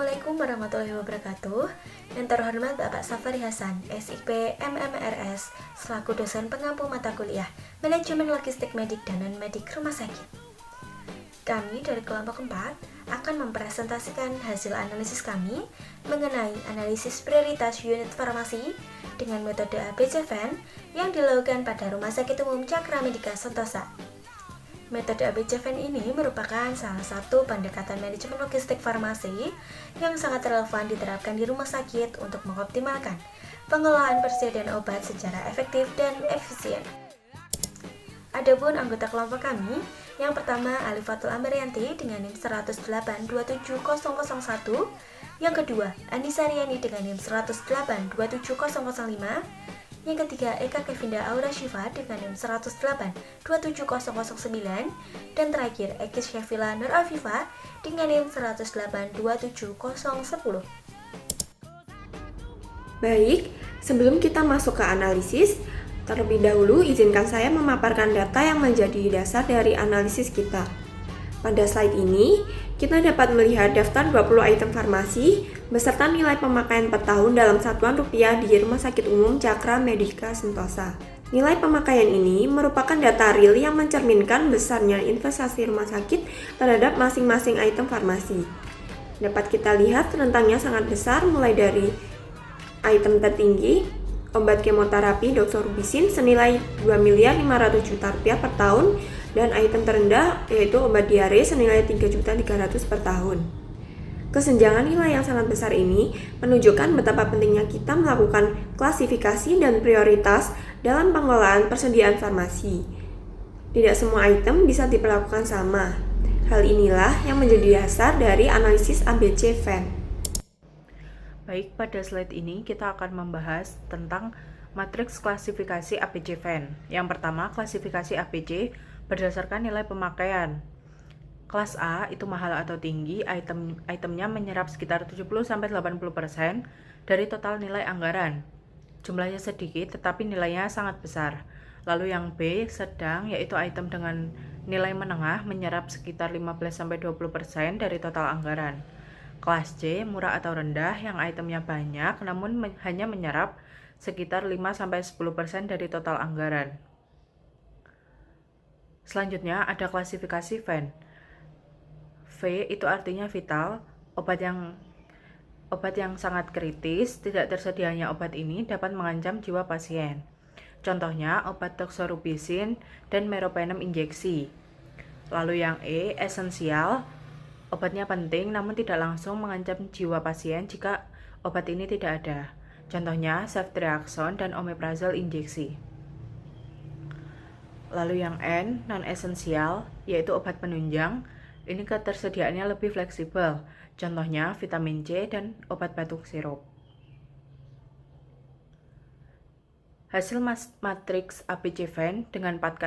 Assalamualaikum warahmatullahi wabarakatuh. Yang terhormat Bapak Safari Hasan, SIP MMRS, selaku dosen pengampu mata kuliah Manajemen Logistik Medik dan Non-Medik Rumah Sakit. Kami dari kelompok 4 akan mempresentasikan hasil analisis kami mengenai analisis prioritas unit farmasi dengan metode ABCVAN yang dilakukan pada Rumah Sakit Umum Cakra Medika Sentosa. Metode ABCVAN ini merupakan salah satu pendekatan manajemen logistik farmasi yang sangat relevan diterapkan di rumah sakit untuk mengoptimalkan pengelolaan persediaan obat secara efektif dan efisien. Adapun anggota kelompok kami, yang pertama Alifatul Amrianti dengan NIM 108-27001, yang kedua Anissa Riani dengan NIM 108-27005, yang ketiga Eka Kevinda Aura Syifa dengan NIM 108-27009, dan terakhir Eki Syafila Nur Afifa dengan NIM 108-27010. Baik, sebelum kita masuk ke analisis, terlebih dahulu izinkan saya memaparkan data yang menjadi dasar dari analisis kita. Pada slide ini, kita dapat melihat daftar 20 item farmasi beserta nilai pemakaian per tahun dalam satuan rupiah di Rumah Sakit Umum Cakra Medika Sentosa. Nilai pemakaian ini merupakan data real yang mencerminkan besarnya investasi rumah sakit terhadap masing-masing item farmasi. Dapat kita lihat rentangnya sangat besar, mulai dari item tertinggi, obat kemoterapi doxorubicin senilai Rp2.500.000.000 per tahun, dan item terendah yaitu obat diare senilai Rp3.300.000 per tahun. Kesenjangan nilai yang sangat besar ini menunjukkan betapa pentingnya kita melakukan klasifikasi dan prioritas dalam pengelolaan persediaan farmasi. Tidak semua item bisa diperlakukan sama. Hal inilah yang menjadi dasar dari analisis ABCVAN. Baik, pada slide ini kita akan membahas tentang matriks klasifikasi ABCVAN. Yang pertama, klasifikasi ABC berdasarkan nilai pemakaian. Kelas A itu mahal atau tinggi, itemnya menyerap sekitar 70-80% dari total nilai anggaran. Jumlahnya sedikit tetapi nilainya sangat besar. Lalu yang B sedang, yaitu item dengan nilai menengah menyerap sekitar 15-20% dari total anggaran. Kelas C murah atau rendah, yang itemnya banyak namun hanya menyerap sekitar 5-10% dari total anggaran. Selanjutnya ada klasifikasi VAN. V itu artinya vital, obat yang sangat kritis. Tidak tersedianya obat ini dapat mengancam jiwa pasien. Contohnya obat doxorubicin dan meropenem injeksi. Lalu yang E, esensial, obatnya penting namun tidak langsung mengancam jiwa pasien jika obat ini tidak ada. Contohnya ceftriaxone dan omeprazole injeksi. Lalu yang N, non-esensial, yaitu obat penunjang. Ini ketersediaannya lebih fleksibel. Contohnya vitamin C dan obat batuk sirup. Hasil matriks ABCVAN dengan 4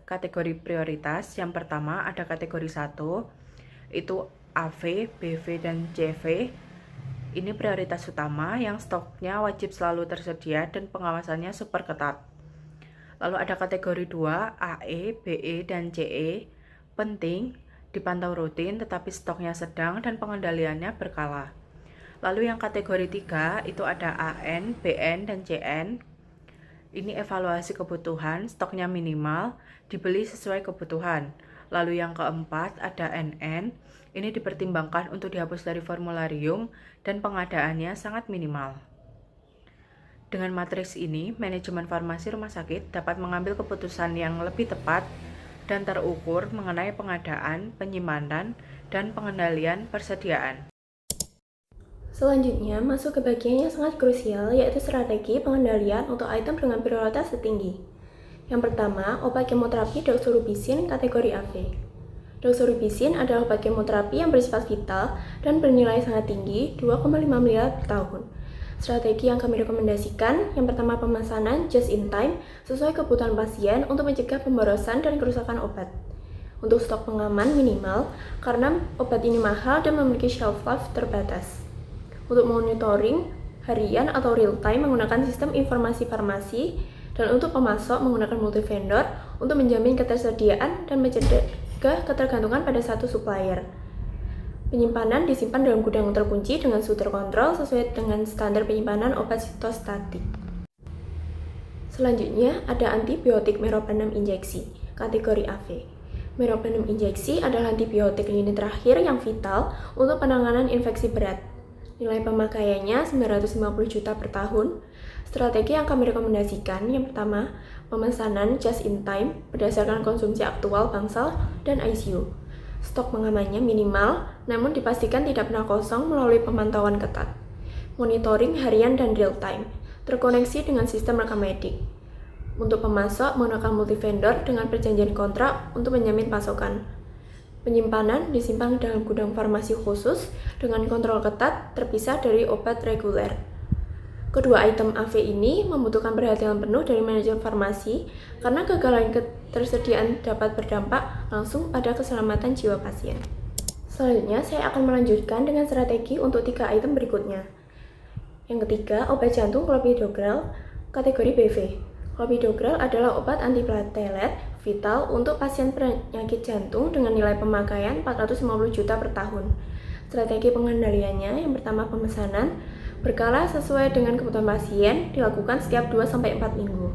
kategori prioritas. Yang pertama ada kategori 1, itu AV, BV, dan CV. Ini prioritas utama yang stoknya wajib selalu tersedia dan pengawasannya super ketat. Lalu ada kategori 2, AE, BE, dan CE. Penting, dipantau rutin tetapi stoknya sedang dan pengendaliannya berkala. Lalu yang kategori 3 itu ada AN, BN, dan CN. Ini evaluasi kebutuhan, stoknya minimal, dibeli sesuai kebutuhan. Lalu yang keempat ada NN. Ini dipertimbangkan untuk dihapus dari formularium dan pengadaannya sangat minimal. Dengan matriks ini, manajemen farmasi rumah sakit dapat mengambil keputusan yang lebih tepat dan terukur mengenai pengadaan, penyimpanan, dan pengendalian persediaan. Selanjutnya, masuk ke bagian yang sangat krusial, yaitu strategi pengendalian untuk item dengan prioritas tertinggi. Yang pertama, obat kemoterapi doxorubicin kategori AV. Doxorubicin adalah obat kemoterapi yang bersifat vital dan bernilai sangat tinggi, 2,5 miliar per tahun. Strategi yang kami rekomendasikan, yang pertama pemesanan just in time sesuai kebutuhan pasien untuk mencegah pemborosan dan kerusakan obat. Untuk stok pengaman minimal, karena obat ini mahal dan memiliki shelf life terbatas. Untuk monitoring harian atau real time menggunakan sistem informasi farmasi, dan untuk pemasok menggunakan multi vendor untuk menjamin ketersediaan dan mencegah ketergantungan pada satu supplier. Penyimpanan disimpan dalam gudang terkunci dengan suhu terkontrol sesuai dengan standar penyimpanan obat sitostatik. Selanjutnya ada antibiotik meropenem injeksi, kategori AV. Meropenem injeksi adalah antibiotik lini terakhir yang vital untuk penanganan infeksi berat. Nilai pemakaiannya 950 juta per tahun. Strategi yang kami rekomendasikan, yang pertama, pemesanan just in time berdasarkan konsumsi aktual bangsal dan ICU. Stok pengamannya minimal, namun dipastikan tidak pernah kosong melalui pemantauan ketat. Monitoring harian dan real time, terkoneksi dengan sistem rekam medik. Untuk pemasok, menggunakan multi-vendor dengan perjanjian kontrak untuk menjamin pasokan. Penyimpanan disimpan dalam gudang farmasi khusus dengan kontrol ketat terpisah dari obat reguler. Kedua item AV ini membutuhkan perhatian penuh dari manajer farmasi karena kegagalan ketersediaan dapat berdampak langsung pada keselamatan jiwa pasien. Selanjutnya, saya akan melanjutkan dengan strategi untuk 3 item berikutnya. Yang ketiga, obat jantung clopidogrel, kategori BV. Clopidogrel adalah obat antiplatelet vital untuk pasien penyakit jantung dengan nilai pemakaian 450 juta per tahun. Strategi pengendaliannya, yang pertama pemesanan, berkala sesuai dengan kebutuhan pasien, dilakukan setiap 2-4 minggu.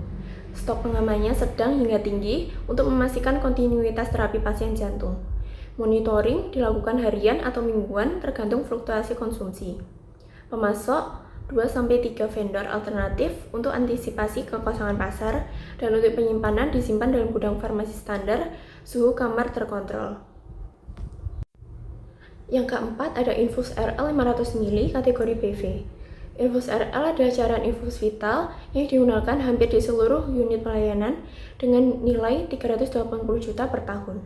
Stok pengamannya sedang hingga tinggi untuk memastikan kontinuitas terapi pasien jantung. Monitoring dilakukan harian atau mingguan tergantung fluktuasi konsumsi. Pemasok 2-3 vendor alternatif untuk antisipasi kekosongan pasar, dan untuk penyimpanan disimpan dalam gudang farmasi standar, suhu kamar terkontrol. Yang keempat ada infus RL 500 ml kategori BV. Infus RL adalah cairan infus vital yang digunakan hampir di seluruh unit pelayanan dengan nilai 380 juta per tahun.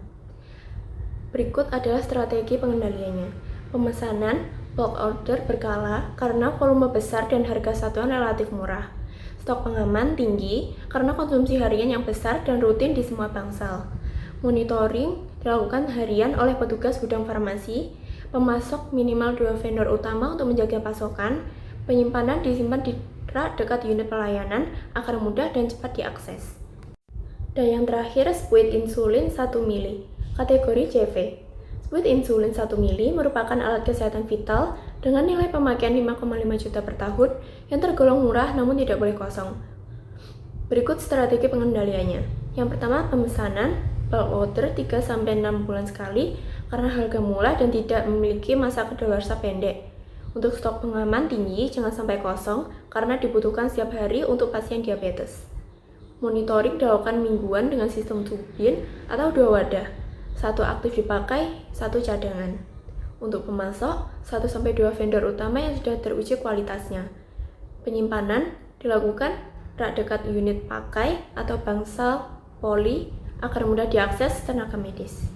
Berikut adalah strategi pengendaliannya. Pemesanan bulk order berkala karena volume besar dan harga satuan relatif murah. Stok pengaman tinggi karena konsumsi harian yang besar dan rutin di semua bangsal. Monitoring dilakukan harian oleh petugas gudang farmasi. Pemasok minimal 2 vendor utama untuk menjaga pasokan. Penyimpanan disimpan di rak dekat unit pelayanan agar mudah dan cepat diakses. Dan yang terakhir, spuit insulin 1 ml, kategori CV. Spuit insulin 1 ml merupakan alat kesehatan vital dengan nilai pemakaian 5,5 juta per tahun yang tergolong murah namun tidak boleh kosong. Berikut strategi pengendaliannya. Yang pertama, pemesanan bulk order 3-6 bulan sekali karena harga murah dan tidak memiliki masa kedaluarsa pendek. Untuk stok pengaman tinggi, jangan sampai kosong karena dibutuhkan setiap hari untuk pasien diabetes. Monitoring dilakukan mingguan dengan sistem turbin atau 2 wadah. 1 aktif dipakai, 1 cadangan. Untuk pemasok, 1-2 vendor utama yang sudah teruji kualitasnya. Penyimpanan dilakukan rak dekat unit pakai atau bangsal poli agar mudah diakses tenaga medis.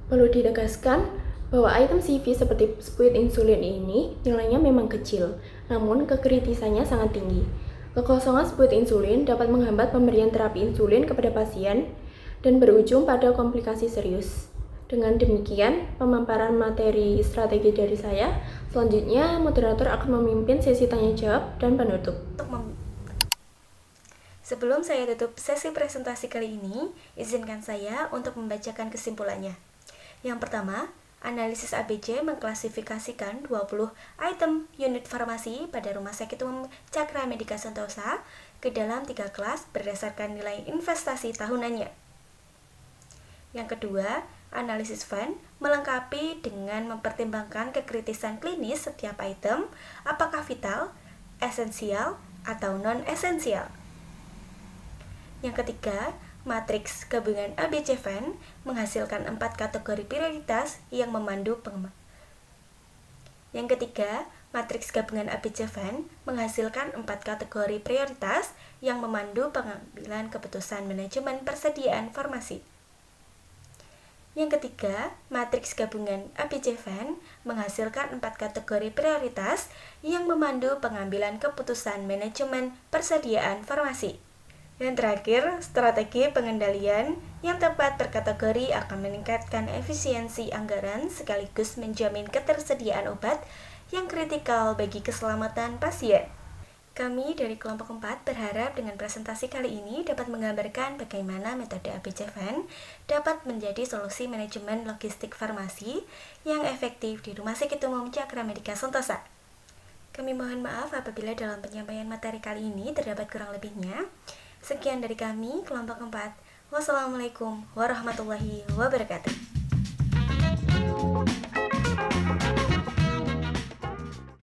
Perlu ditegaskan bahwa item CV seperti spuit insulin ini nilainya memang kecil, namun kekritisannya sangat tinggi. Kekosongan spuit insulin dapat menghambat pemberian terapi insulin kepada pasien dan berujung pada komplikasi serius. Dengan demikian, pemaparan materi strategi dari saya. Selanjutnya, moderator akan memimpin sesi tanya jawab dan penutup. Sebelum saya tutup sesi presentasi kali ini, izinkan saya untuk membacakan kesimpulannya. Yang pertama, analisis ABC mengklasifikasikan 20 item unit farmasi pada Rumah Sakit Umum Cakra Medika Sentosa ke dalam 3 kelas berdasarkan nilai investasi tahunannya. Yang kedua, analisis Venn melengkapi dengan mempertimbangkan kekritisan klinis setiap item, apakah vital, esensial, atau non-esensial. Yang ketiga, matriks gabungan ABC Venn menghasilkan 4 kategori prioritas yang memandu pengembangan. Yang ketiga, matriks gabungan ABC Venn menghasilkan 4 kategori prioritas yang memandu pengambilan keputusan manajemen persediaan farmasi. Yang ketiga, matriks gabungan ABC Venn menghasilkan 4 kategori prioritas yang memandu pengambilan keputusan manajemen persediaan farmasi. Yang terakhir, strategi pengendalian yang tepat berkategori akan meningkatkan efisiensi anggaran sekaligus menjamin ketersediaan obat yang kritikal bagi keselamatan pasien. Kami dari kelompok 4 berharap dengan presentasi kali ini dapat menggambarkan bagaimana metode ABCFN dapat menjadi solusi manajemen logistik farmasi yang efektif di Rumah Sakit Umum Cakra Medika Sentosa. Kami mohon maaf apabila dalam penyampaian materi kali ini terdapat kurang lebihnya. Sekian dari kami, kelompok 4. Wassalamualaikum warahmatullahi wabarakatuh.